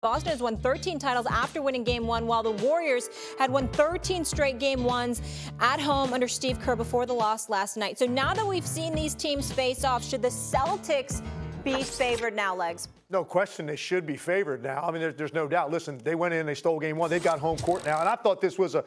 Boston has won 13 titles after winning Game 1, while the Warriors had won 13 straight Game 1s at home under Steve Kerr before the loss last night. So now that we've seen these teams face off, should the Celtics be favored now, Legs? No question they should be favored now. I mean, there's no doubt. Listen, they went in, they stole Game 1. They've got home court now. And I thought this was a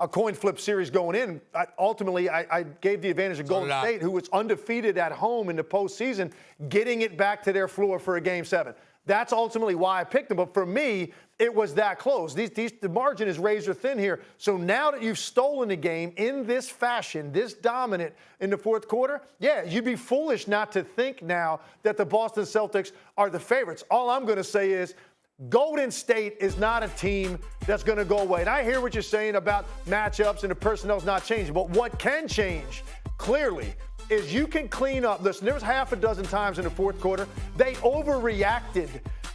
coin flip series going in. Ultimately, I gave the advantage of Golden State, who was undefeated at home in the postseason, getting it back to their floor for a Game 7. That's ultimately why I picked them. But for me, it was that close. The margin is razor thin here. So now that you've stolen the game in this fashion, this dominant in the fourth quarter, yeah, you'd be foolish not to think now that the Boston Celtics are the favorites. All I'm going to say is Golden State is not a team that's going to go away. And I hear what you're saying about matchups and the personnel's not changing. But what can change, clearly, is you can clean up. Listen, there was half a dozen times in the fourth quarter they overreacted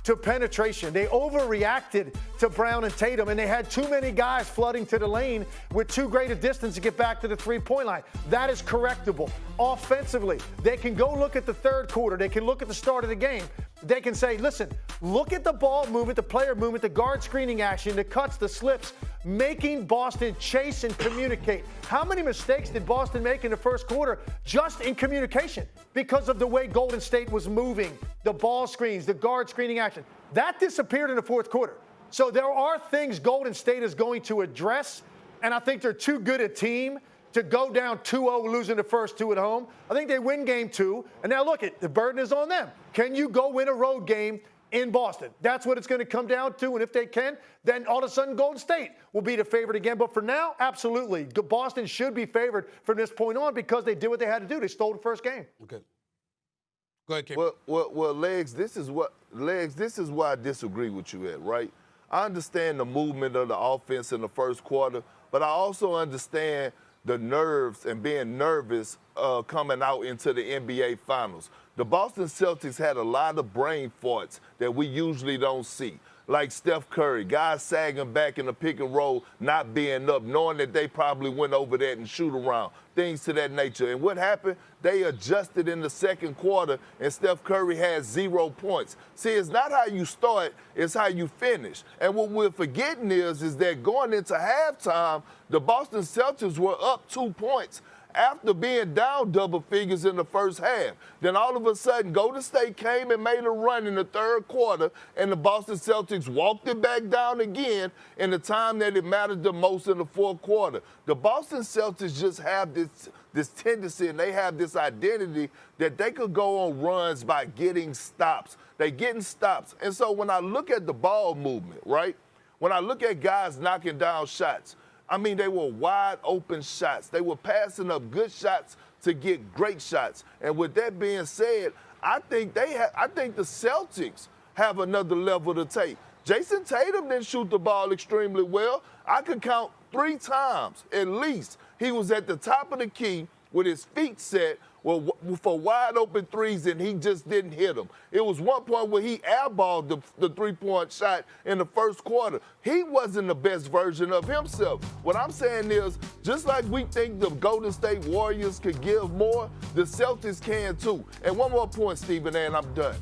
to penetration. They overreacted to Brown and Tatum, and they had too many guys flooding to the lane with too great a distance to get back to the three-point line. That is correctable. Offensively, they can go look at the third quarter. They can look at the start of the game. They can say, listen, look at the ball movement, the player movement, the guard screening action, the cuts, the slips, making Boston chase and communicate. How many mistakes did Boston make in the first quarter just in communication because of the way Golden State was moving, the ball screens, the guard screening action? That disappeared in the fourth quarter. So there are things Golden State is going to address, and I think they're too good a team to go down 2-0, losing the first two at home. I think they win Game 2, and now look, the burden is on them. Can you go win a road game in Boston? That's what it's going to come down to, and if they can, then all of a sudden Golden State will be the favorite again. But for now, absolutely, Boston should be favored from this point on because they did what they had to do. They stole the first game. Okay. Go ahead, Kim. Well, Legs, this is why I disagree with you at, right? I understand the movement of the offense in the first quarter, but I also understand the nerves and being nervous coming out into the NBA Finals. The Boston Celtics had a lot of brain farts that we usually don't see, like Steph Curry, guys sagging back in the pick and roll, not being up, knowing that they probably went over that and shoot around, things to that nature. And what happened? They adjusted in the second quarter, and Steph Curry had 0 points. See, it's not how you start, it's how you finish. And what we're forgetting is that going into halftime, the Boston Celtics were up 2 points after being down double figures in the first half. Then all of a sudden, Golden State came and made a run in the third quarter, and the Boston Celtics walked it back down again in the time that it mattered the most in the fourth quarter. The Boston Celtics just have this tendency, and they have this identity that they could go on runs by getting stops. They're getting stops. And so when I look at the ball movement, right, when I look at guys knocking down shots, I mean, they were wide open shots. They were passing up good shots to get great shots. And with that being said, I think the Celtics have another level to take. Jason Tatum didn't shoot the ball extremely well. I could count 3 times at least. He was at the top of the key with his feet set for wide open threes, and he just didn't hit them. It was one point where he airballed the three-point shot in the first quarter. He wasn't the best version of himself. What I'm saying is, just like we think the Golden State Warriors could give more, the Celtics can too. And one more point, Stephen, and I'm done.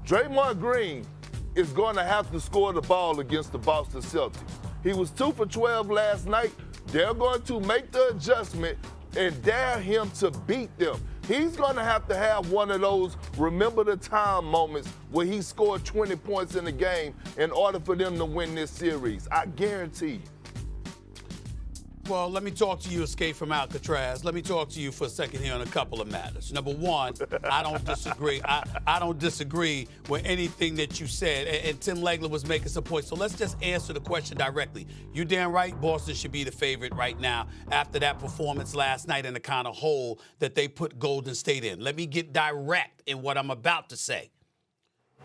Draymond Green is going to have to score the ball against the Boston Celtics. He was 2 for 12 last night. They're going to make the adjustment and dare him to beat them. He's going to have one of those remember the time moments where he scored 20 points in the game in order for them to win this series. I guarantee you. Well, let me talk to you, Escape from Alcatraz. Let me talk to you for a second here on a couple of matters. Number one, I don't disagree. I don't disagree with anything that you said. And Tim Legler was making some points. So let's just answer the question directly. You damn right, Boston should be the favorite right now after that performance last night and the kind of hole that they put Golden State in. Let me get direct in what I'm about to say.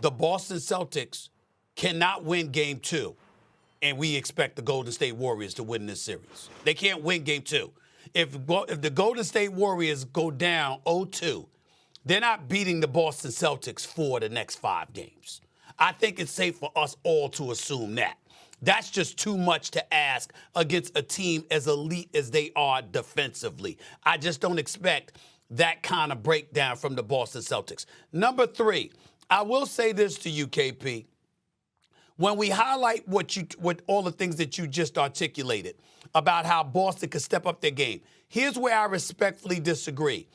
The Boston Celtics cannot win Game 2. And we expect the Golden State Warriors to win this series. They can't win Game 2. If the Golden State Warriors go down 0-2, they're not beating the Boston Celtics for the next 5 games. I think it's safe for us all to assume that. That's just too much to ask against a team as elite as they are defensively. I just don't expect that kind of breakdown from the Boston Celtics. Number 3, I will say this to you, KP. when we highlight what all the things that you just articulated about how Boston could step up their game, here's where I respectfully disagree.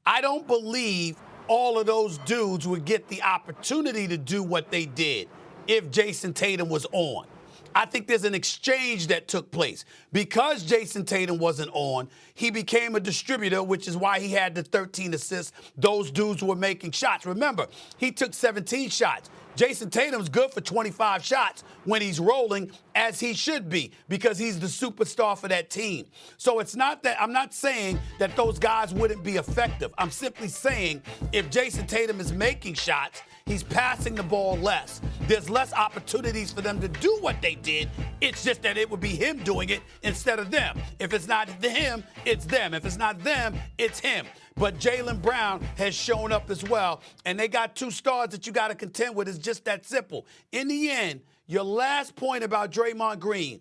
I don't believe all of those dudes would get the opportunity to do what they did if Jason Tatum was on. I think there's an exchange that took place. Because Jason Tatum wasn't on, he became a distributor, which is why he had the 13 assists. Those dudes were making shots. Remember, he took 17 shots. Jason Tatum's good for 25 shots when he's rolling, as he should be, because he's the superstar for that team. So it's not that I'm not saying that those guys wouldn't be effective. I'm simply saying if Jason Tatum is making shots, he's passing the ball less. There's less opportunities for them to do what they did. It's just that it would be him doing it instead of them. If it's not him, it's them. If it's not them, it's him. But Jaylen Brown has shown up as well, and they got two stars that you got to contend with. It's just that simple. In the end, your last point about Draymond Green,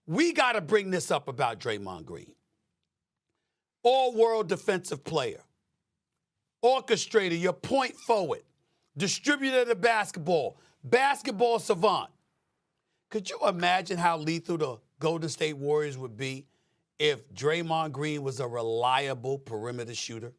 we got to bring this up about Draymond Green. All-world defensive player, orchestrator, your point forward, distributor of the basketball savant. Could you imagine how lethal the Golden State Warriors would be if Draymond Green was a reliable perimeter shooter?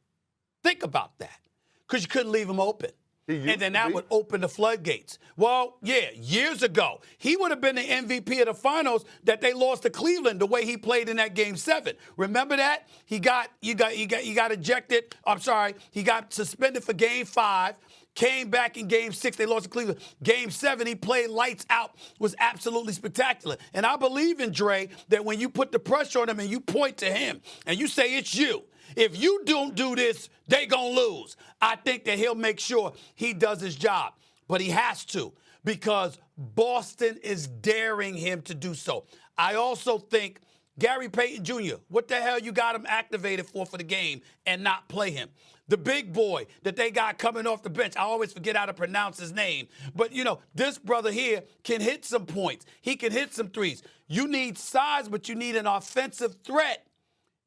Think about that, because you couldn't leave him open. And then that would open the floodgates. Well, yeah, years ago, he would have been the MVP of the finals that they lost to Cleveland the way he played in that Game 7. Remember that? He got ejected. I'm sorry, he got suspended for Game 5. Came back in Game 6, they lost to Cleveland. Game 7, he played lights out, was absolutely spectacular. And I believe in Dre that when you put the pressure on him and you point to him and you say it's you, if you don't do this, they gonna lose. I think that he'll make sure he does his job. But he has to, because Boston is daring him to do so. I also think Gary Payton Jr., what the hell you got him activated for the game and not play him? The big boy that they got coming off the bench. I always forget how to pronounce his name. But, this brother here can hit some points. He can hit some threes. You need size, but you need an offensive threat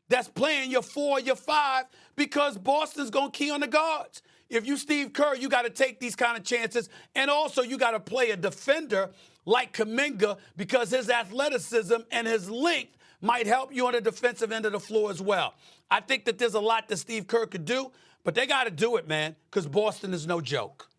that's playing your 4, your 5, because Boston's going to key on the guards. If you Steve Kerr, you got to take these kind of chances. And also you got to play a defender like Kuminga, because his athleticism and his length might help you on the defensive end of the floor as well. I think that there's a lot that Steve Kerr could do, but they got to do it, man, because Boston is no joke.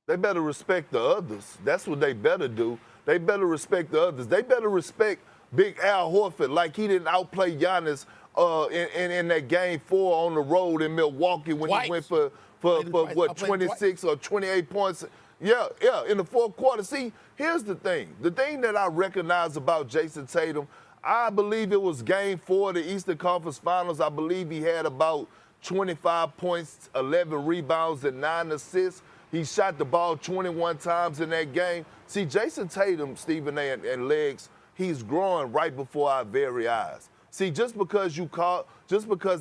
They better respect the others. That's what they better do. They better respect the others. They better respect Big Al Horford like he didn't outplay Giannis in that Game 4 on the road in Milwaukee when he went for 26 or 28 points. Yeah, in the fourth quarter. See, here's the thing. The thing that I recognize about Jason Tatum, I believe it was Game 4 of the Eastern Conference Finals. I believe he had about 25 points, 11 rebounds, and 9 assists. He shot the ball 21 times in that game. See, Jason Tatum, Stephen A. and Legs, he's growing right before our very eyes. See, just because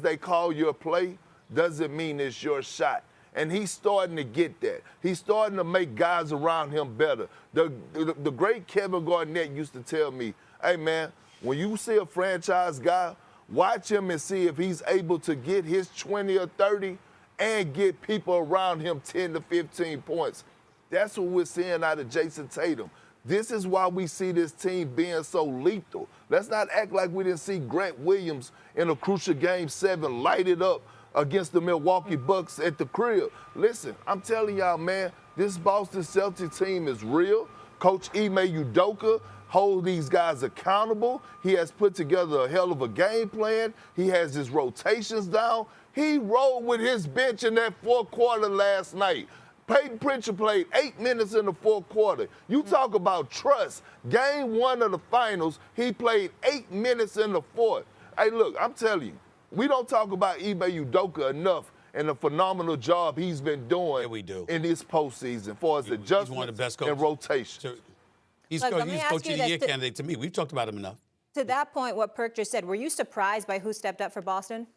they call your play doesn't mean it's your shot. And he's starting to get that. He's starting to make guys around him better. The great Kevin Garnett used to tell me, hey, man, when you see a franchise guy, watch him and see if he's able to get his 20 or 30 and get people around him 10 to 15 points. That's what we're seeing out of Jason Tatum. This is why we see this team being so lethal. Let's not act like we didn't see Grant Williams in a crucial Game 7 light it up against the Milwaukee Bucks at the crib. Listen, I'm telling y'all, man, this Boston Celtics team is real. Coach Ime Udoka holds these guys accountable. He has put together a hell of a game plan. He has his rotations down. He rolled with his bench in that fourth quarter last night. Peyton Pritchard played 8 minutes in the fourth quarter. You talk about trust. Game 1 of the finals, he played 8 minutes in the fourth. Hey, look, I'm telling you, we don't talk about Ime Udoka enough and the phenomenal job he's been doing in this postseason for his adjustments and rotation. He's Coach of the Year candidate to me. We've talked about him enough. To that point, what Perk just said, were you surprised by who stepped up for Boston?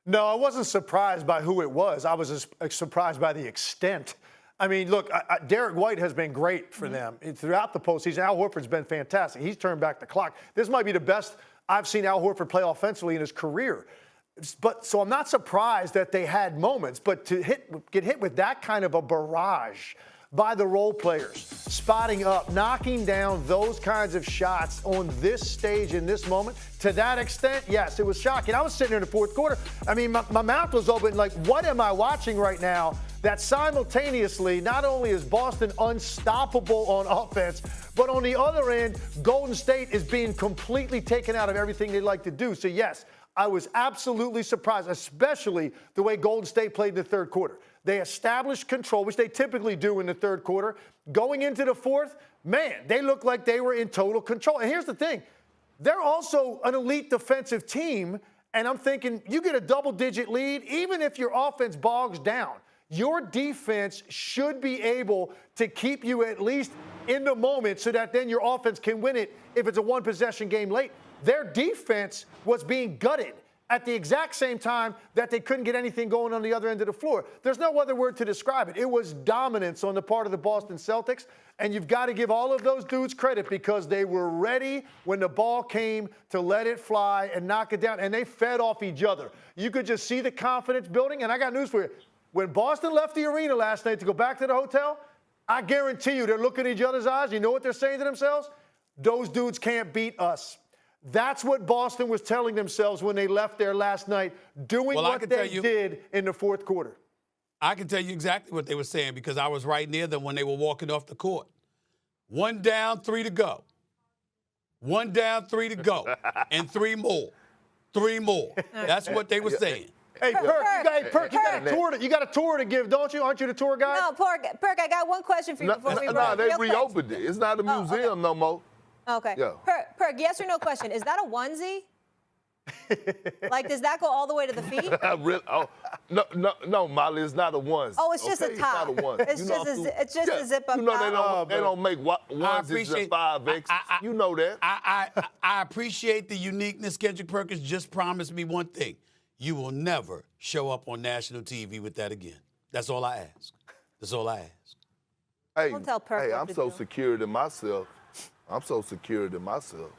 No, I wasn't surprised by who it was. I was surprised by the extent. I mean, look, Derek White has been great for them throughout the postseason. Al Horford's been fantastic. He's turned back the clock. This might be the best I've seen Al Horford play offensively in his career. So I'm not surprised that they had moments, but to get hit with that kind of a barrage by the role players, spotting up, knocking down those kinds of shots on this stage in this moment. To that extent, yes, it was shocking. I was sitting here in the fourth quarter. I mean, my mouth was open like, what am I watching right now? That simultaneously, not only is Boston unstoppable on offense, but on the other end, Golden State is being completely taken out of everything they like to do. So yes, I was absolutely surprised, especially the way Golden State played in the third quarter. They established control, which they typically do in the third quarter. Going into the fourth, man, they looked like they were in total control. And here's the thing. They're also an elite defensive team, and I'm thinking you get a double-digit lead, even if your offense bogs down, your defense should be able to keep you at least in the moment so that then your offense can win it if it's a one-possession game late. Their defense was being gutted at the exact same time that they couldn't get anything going on the other end of the floor. There's no other word to describe it. It was dominance on the part of the Boston Celtics, and you've got to give all of those dudes credit because they were ready when the ball came to let it fly and knock it down, and they fed off each other. You could just see the confidence building, and I got news for you. When Boston left the arena last night to go back to the hotel, I guarantee you they're looking at each other's eyes. You know what they're saying to themselves? Those dudes can't beat us. That's what Boston was telling themselves when they left there last night, doing what they did in the fourth quarter. I can tell you exactly what they were saying because I was right near them when they were walking off the court. 1 down, 3 to go. 1 down, 3 to go. And 3 more. 3 more. That's what they were saying. Hey, Perk, you got a tour to give, don't you? Aren't you the tour guide? No, Perk, I got one question for you before we No, they reopened it. It's not a museum no more. Okay. Yeah. Perk, yes or no question. Is that a onesie? Like, does that go all the way to the feet? Really? Oh, no, Molly, it's not a onesie. Oh, it's just a top. It's not a onesie. It's just a zip-up top. They don't make onesies just 5X. You know that. I appreciate the uniqueness. Kendrick Perkins just promised me one thing. You will never show up on national TV with that again. That's all I ask. That's all I ask. Hey, Don't tell Perk what I'm to so do. secure in myself. I'm so secure in myself.